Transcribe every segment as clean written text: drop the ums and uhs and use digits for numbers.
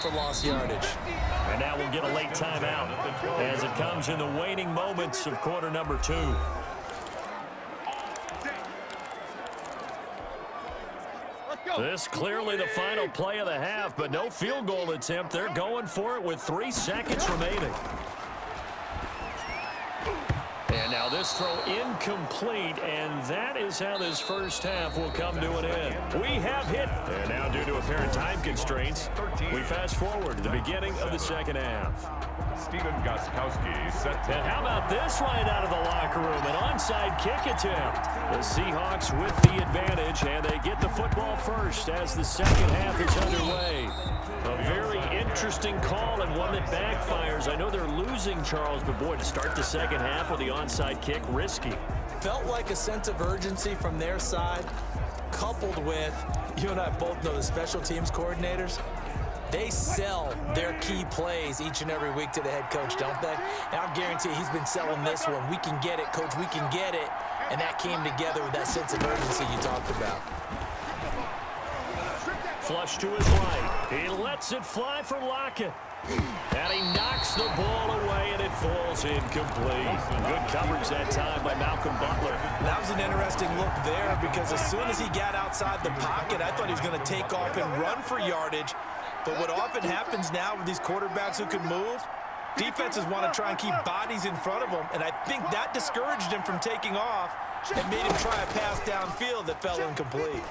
for lost yardage. And now we'll get a late timeout as it comes in the waning moments of quarter number 2. This clearly the final play of the half, but no field goal attempt. They're going for it with 3 seconds remaining. And now this throw incomplete, and that is how this first half will come to an end. We have hit. And now due to apparent time constraints, we fast forward to the beginning of the second half. Steven Gostkowski set. And how about this right out of the locker room? An onside kick attempt. The Seahawks with the advantage, and they get the football first as the second half is underway. A very interesting call and one that backfires. I know they're losing, Charles, but boy, to start the second half with the onside kick, risky. Felt like a sense of urgency from their side, coupled with, you and I both know the special teams coordinators, they sell their key plays each and every week to the head coach, don't they? And I'll guarantee he's been selling this one. We can get it, coach, we can get it. And that came together with that sense of urgency you talked about. Flush to his right. He lets it fly for Lockett. And he knocks the ball away, and it falls incomplete. Good coverage that time by Malcolm Butler. That was an interesting look there because as soon as he got outside the pocket, I thought he was going to take off and run for yardage. But what often happens now with these quarterbacks who can move, defenses want to try and keep bodies in front of them, and I think that discouraged him from taking off and made him try a pass downfield that fell incomplete.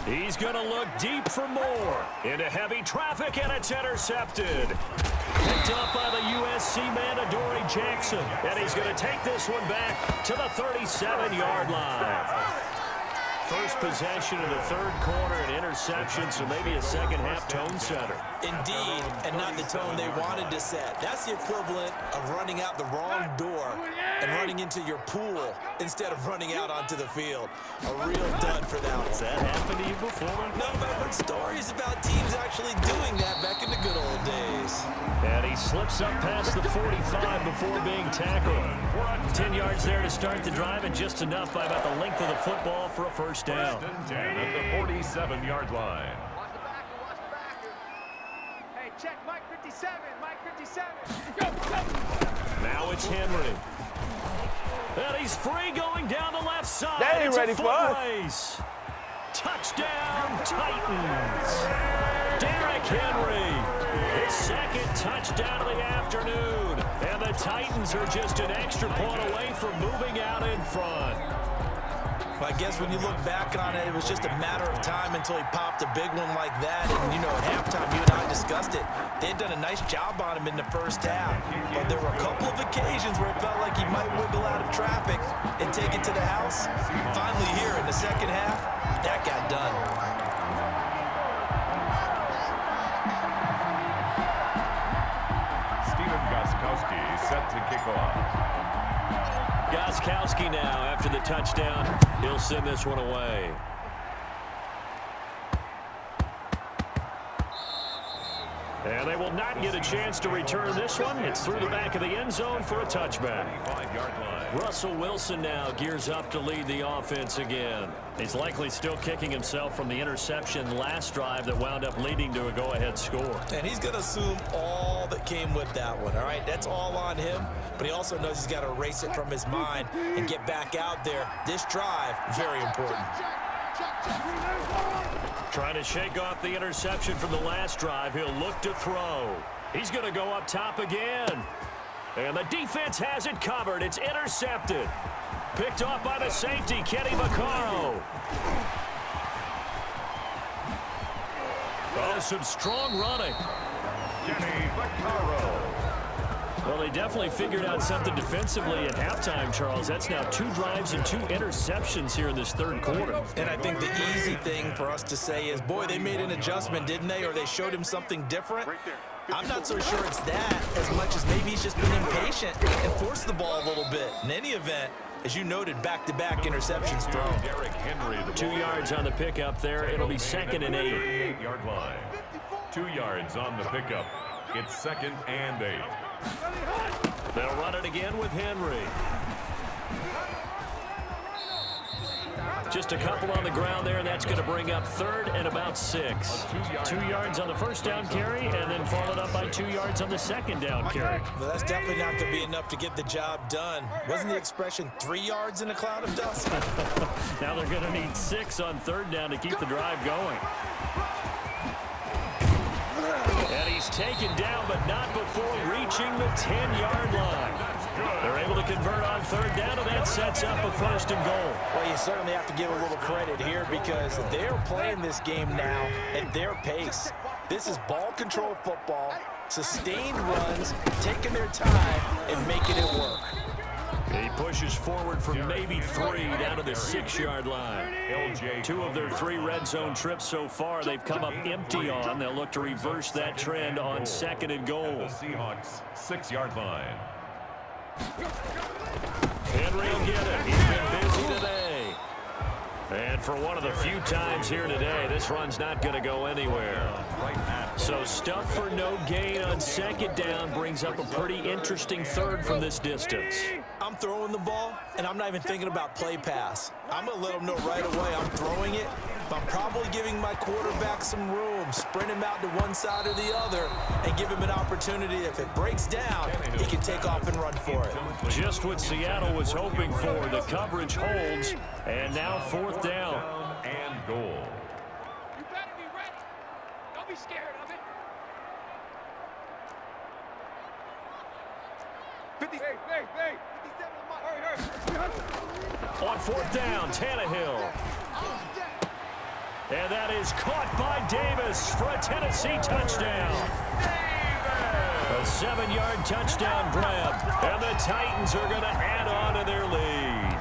He's going to look deep for more. Into heavy traffic, and it's intercepted. Picked up by the USC man, Adoree Jackson. And he's going to take this one back to the 37-yard line. First possession of the third quarter, an interception, so maybe a second-half tone setter. Indeed, and not the tone they wanted to set. That's the equivalent of running out the wrong door and running into your pool instead of running out onto the field. A real dud for that one. Has that happened to you before? No, but I've heard stories about teams actually doing that back in the good old days. And he slips up past the 45 before being tackled. 10 yards there to start the drive, and just enough by about the length of the football for a first down. First and 10 at the 47-yard line. Watch the backer. Hey, check Mike 57. Mike 57. Go. Now it's Henry. And he's free going down the left side. They ain't it's ready a for foot us. race. Touchdown, Titans. Derrick Henry. His second touchdown of the afternoon. And the Titans are just an extra point away from moving out in front. Well, I guess when you look back on it, it was just a matter of time until he popped a big one like that. And, you know, at halftime, you and I discussed it. They had done a nice job on him in the first half. But there were a couple of occasions where it felt like he might wiggle out of traffic and take it to the house. Finally here in the second half, that got done. Steven Gostkowski set to kick off. Gostkowski now, after the touchdown, he'll send this one away. And they will not get a chance to return this one. It's through the back of the end zone for a touchback. Russell Wilson now gears up to lead the offense again. He's likely still kicking himself from the interception last drive that wound up leading to a go-ahead score. And he's going to assume all that came with that one, all right? That's all on him, but he also knows he's got to erase it from his mind and get back out there. This drive, very important. Trying to shake off the interception from the last drive. He'll look to throw. He's going to go up top again. And the defense has it covered. It's intercepted. Picked off by the safety, Kenny Vaccaro. Oh, some strong running. Kenny Vaccaro. Well, they definitely figured out something defensively at halftime, Charles. That's now 2 drives and 2 interceptions here in this third quarter. And I think the easy thing for us to say is, boy, they made an adjustment, didn't they? Or they showed him something different. I'm not so sure it's that as much as maybe he's just been impatient and forced the ball a little bit. In any event, as you noted, back-to-back interceptions thrown. Derrick Henry, 2 yards on the pickup there. It'll be 2nd and 8. 8-yard line. 2 yards on the pickup. It's 2nd and 8. They'll run it again with Henry. Just a couple on the ground there, and that's going to bring up third and about 6. 2 yards on the first down carry, and then followed up by 2 yards on the second down carry. Well, that's definitely not going to be enough to get the job done. Wasn't the expression 3 yards in a cloud of dust? Now they're going to need 6 on third down to keep the drive going. And he's taken down, but not before reaching the 10-yard line. They're able to convert on third down, and that sets up a first and goal. Well, you certainly have to give a little credit here because they're playing this game now at their pace. This is ball control football, sustained runs, taking their time, and making it work. He pushes forward for maybe 3 down to the 6-yard line. 2 of their 3 red zone trips so far they've come up empty on. They'll look to reverse that trend on second and goal. The Seahawks 6-yard line. Henry will get it. He's been busy today. And for one of the few times here today, this run's not going to go anywhere. So stuff for no gain on second down brings up a pretty interesting third from this distance. I'm throwing the ball, and I'm not even thinking about play pass. I'm going to let them know right away I'm throwing it, but I'm probably giving my quarterback some room, sprint him out to one side or the other, and give him an opportunity. If it breaks down, he can take off and run for it. Just what Seattle was hoping for. The coverage holds, and now fourth down. And goal. You better be ready. Don't be scared of it. 50. Hey. 57 on my. Hurry. On fourth down, Tannehill. And that is caught by Davis for a Tennessee touchdown. A 7-yard touchdown grab. And the Titans are going to add on to their lead.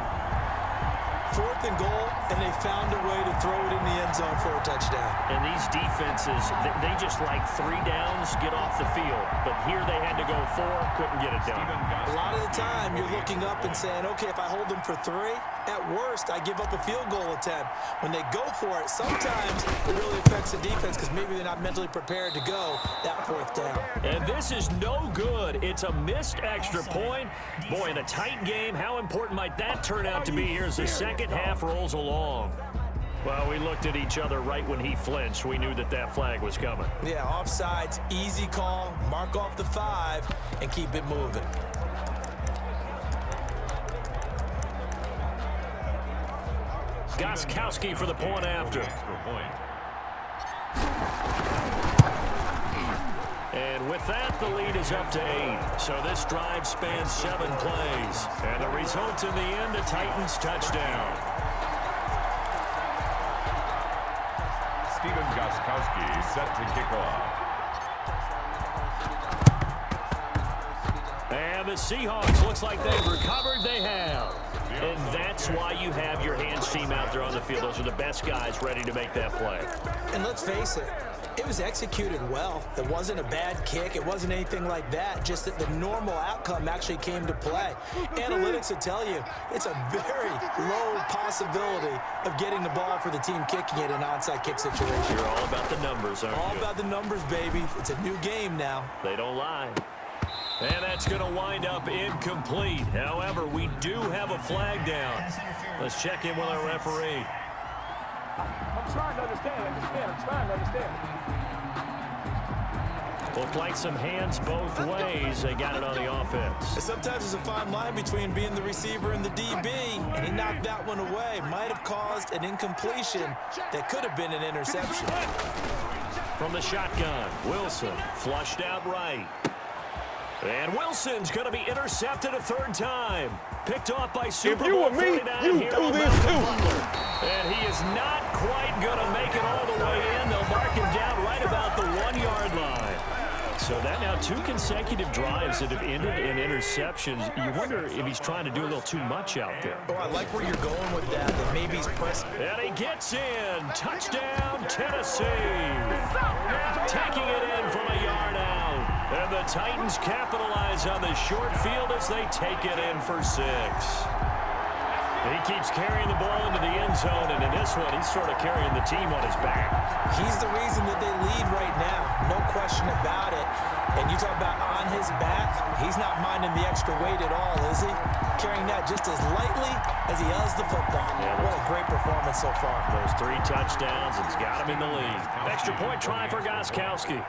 Fourth and goal, and they found a way to throw it in the end zone for a touchdown. And these defenses, they just like 3 downs, get off the field. But here they had to go 4, couldn't get it done. A lot of the time, you're looking up and saying, okay, if I hold them for 3, at worst, I give up a field goal attempt. When they go for it, sometimes it really affects the defense because maybe they're not mentally prepared to go that fourth down. And this is no good. It's a missed extra point. Boy, in a tight game, how important might that turn out to be here as the second half rolls along? Well, we looked at each other right when he flinched. We knew that that flag was coming. Yeah, offsides, easy call, mark off the 5, and keep it moving. Gostkowski for the point after. And with that, the lead is up to 8. So this drive spans 7 plays. And the result in the end, a Titans touchdown. Stephen Gostkowski set to kick off. And the Seahawks, looks like they've recovered. They have. And that's why you have your hands team out there on the field. Those are the best guys ready to make that play. And let's face it, it was executed well. It wasn't a bad kick. It wasn't anything like that. Just that the normal outcome actually came to play. Analytics will tell you it's a very low possibility of getting the ball for the team kicking it in an onside kick situation. You're all about the numbers, aren't you? All about the numbers, baby. It's a new game now. They don't lie. And that's going to wind up incomplete. However, we do have a flag down. Let's check in with our referee. I'm trying to understand. I'm trying to understand. Looked like some hands both ways. They got it on the offense. Sometimes there's a fine line between being the receiver and the DB, and he knocked that one away. Might have caused an incompletion that could have been an interception. From the shotgun, Wilson flushed out right. And Wilson's going to be intercepted a 3rd time. Picked off by Super Bowl 49 here on Malcolm Butler. And he is not quite going to make it all the way in. They'll mark him down right about the 1-yard line. So that now 2 consecutive drives that have ended in interceptions. You wonder if he's trying to do a little too much out there. Oh, I like where you're going with that maybe he's pressing. And he gets in. Touchdown, Tennessee. Taking it in from a yard out. And the Titans capitalize on the short field as they take it in for 6. He keeps carrying the ball into the end zone, and in this one, he's sort of carrying the team on his back. He's the reason that they lead right now, no question about it. And you talk about on his back, he's not minding the extra weight at all, is he? carrying that just as lightly as he does the football. Yeah, what a great performance so far. Those 3 touchdowns, it's got him in the lead. Extra point try for Gostkowski.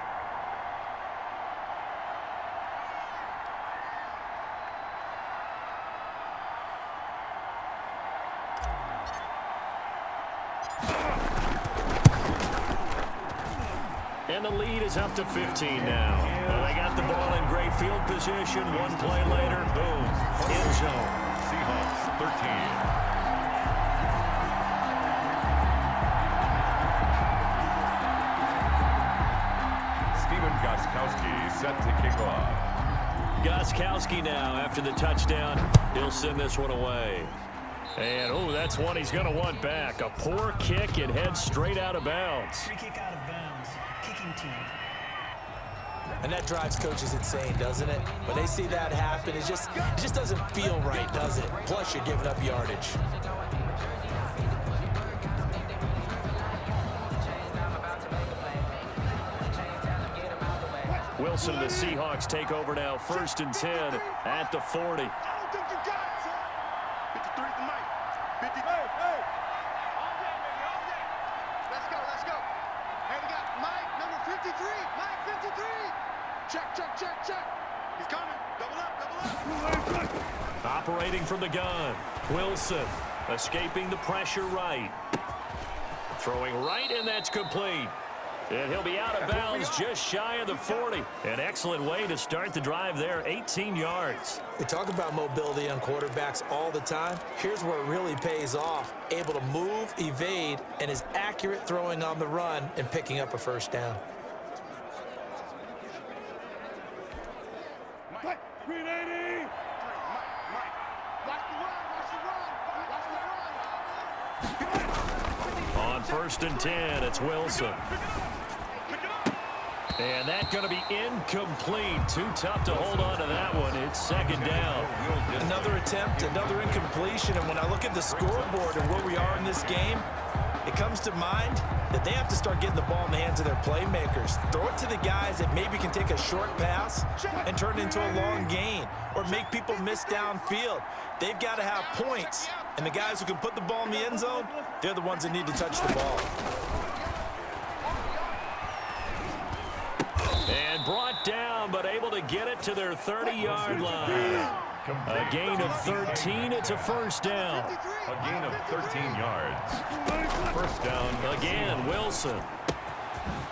And the lead is up to 15 now. Well, they got the ball in great field position. One play later, boom, end zone. Seahawks 13. Stephen Gostkowski set to kick off. Gostkowski now after the touchdown. He'll send this one away. And, oh, that's one he's going to want back. A poor kick. It heads straight out of bounds. Free kick out of bounds. Kicking team. And that drives coaches insane, doesn't it? When they see that happen, it just doesn't feel right, does it? Plus, you're giving up yardage. Wilson, the Seahawks take over now. 1st and 10 at the 40. I don't think you got it, son. 53 to Mike. 50. Hey. All day, baby, all day. Let's go. Hey, we got Mike, number 53. Mike, 53. Check. He's coming. Double up. Operating from the gun. Wilson escaping the pressure right. Throwing right, and that's complete. And he'll be out of bounds just shy of the 40. An excellent way to start the drive there, 18 yards. We talk about mobility on quarterbacks all the time. Here's where it really pays off. Able to move, evade, and is accurate throwing on the run and picking up a 1st down. Mike, 380. Mike. Watch the run. On 1st and 10, it's Wilson. And that's going to be incomplete. Too tough to hold on to that one. It's 2nd down. Another attempt, another incompletion, and when I look at the scoreboard and where we are in this game, it comes to mind that they have to start getting the ball in the hands of their playmakers. Throw it to the guys that maybe can take a short pass and turn it into a long gain or make people miss downfield. They've got to have points, and the guys who can put the ball in the end zone, they're the ones that need to touch the ball. And brought down, but able to get it to their 30-yard line. A gain of 13. It's a 1st down. A gain of 13 yards. 1st down. Again, Wilson.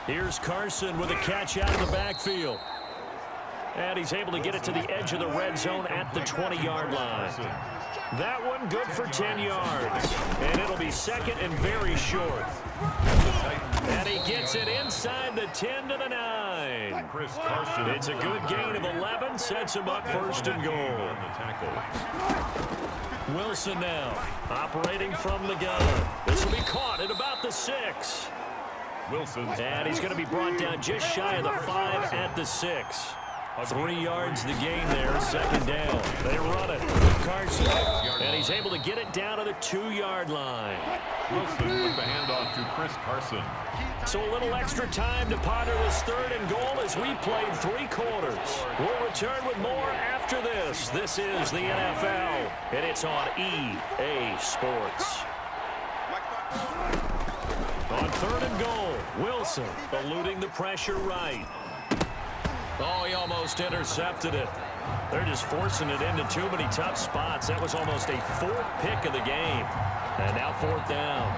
Here's Carson with a catch out of the backfield. And he's able to get it to the edge of the red zone at the 20-yard line. That one good for 10 yards. And it'll be 2nd and very short. And he gets it inside the 10 to the 9. Chris Carson. It's a good gain of 11. Sets him up 1st and goal. Wilson now operating from the gun. This will be caught at about the 6. Wilson. And he's going to be brought down just shy of the 5 at the 6. 3 yards the gain there, 2nd down. They run it. Carson. And he's able to get it down to the 2-yard line. Wilson with the handoff to Chris Carson. So a little extra time to ponder this 3rd and goal as we played 3 quarters. We'll return with more after this. This is the NFL, and it's on EA Sports. On 3rd and goal, Wilson eluding the pressure right. Oh, he almost intercepted it. They're just forcing it into too many tough spots. That was almost a 4th pick of the game. And now 4th down.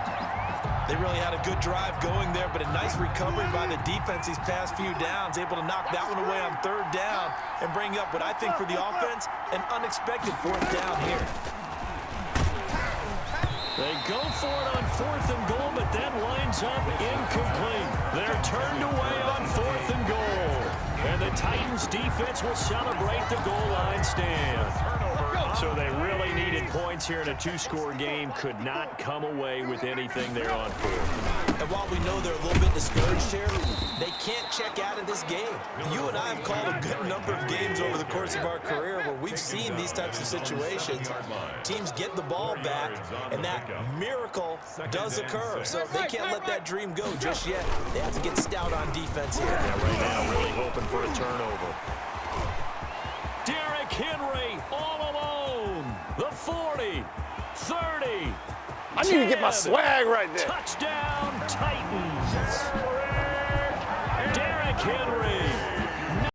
They really had a good drive going there, but a nice recovery by the defense these past few downs, able to knock that one away on 3rd down and bring up what I think for the offense, an unexpected 4th down here. They go for it on 4th and goal, but that winds up incomplete. They're turned away on 4th and goal. And the Titans defense will celebrate the goal line stand. So they really needed points here in a 2-score game. Could not come away with anything there on 4th. And while we know they're a little bit discouraged here, they can't check out of this game. You and I have called a good number of games over the course of our career where we've seen these types of situations. Teams get the ball back, and that miracle does occur. So they can't let that dream go just yet. They have to get stout on defense here. Yeah, right now really hoping for a turnover. Derrick Henry all alone. The 40, 30. I need to get my swag right there. Touchdown, Titans. Derrick Henry.